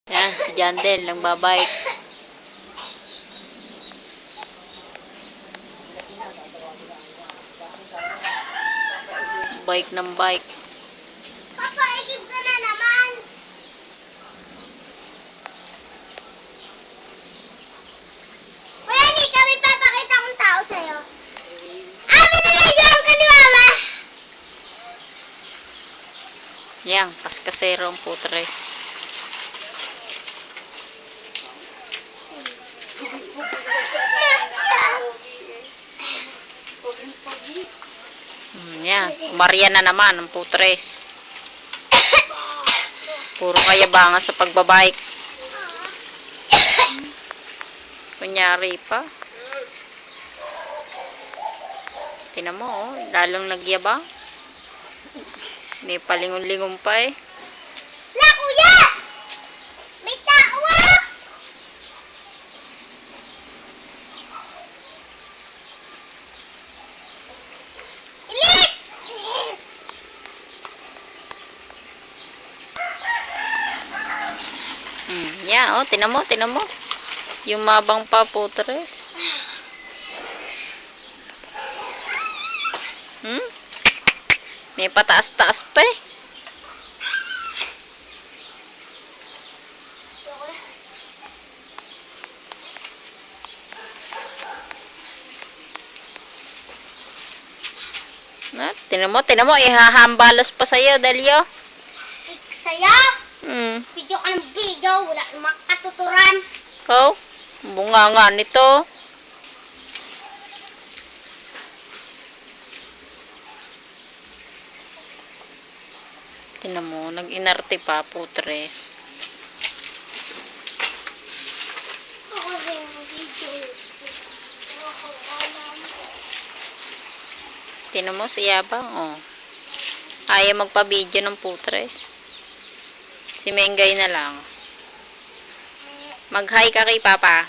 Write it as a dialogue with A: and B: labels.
A: Yan, si Jandel, nagbabike. Bike ng bike.
B: Papa, ikip ka na naman. Kuya, hindi kami papakita kong tao sa'yo. Binibidyoan ka ni Mama.
A: Yan, kaskasero ang putres. Yan, Maria na naman ang putres. Puro kayabangan sa pagbabike. Kunyari pa. Tinan mo, oh, lalong nagyabang. May palingon-lingon pa eh.
B: La, kuya! May tao ah! Ilit!
A: Yan, oh, tinan mo, tinan mo. Yung mabang pa putres. May pataas-taas pa eh. Tinan mo, ihahambalos pa sa'yo, Delio.
B: Saya?
A: Hmm.
B: Video ka ng video. Wala namang katuturan.
A: Oh, bunga nga nito. Tinan mo, nag-inarte pa, putres.
B: Ako rin ang video.
A: Tinan mo, si Yabang, oh. Ayaw magpa-video ng putres. Si Mengay na lang. Mag-hi ka kay Papa.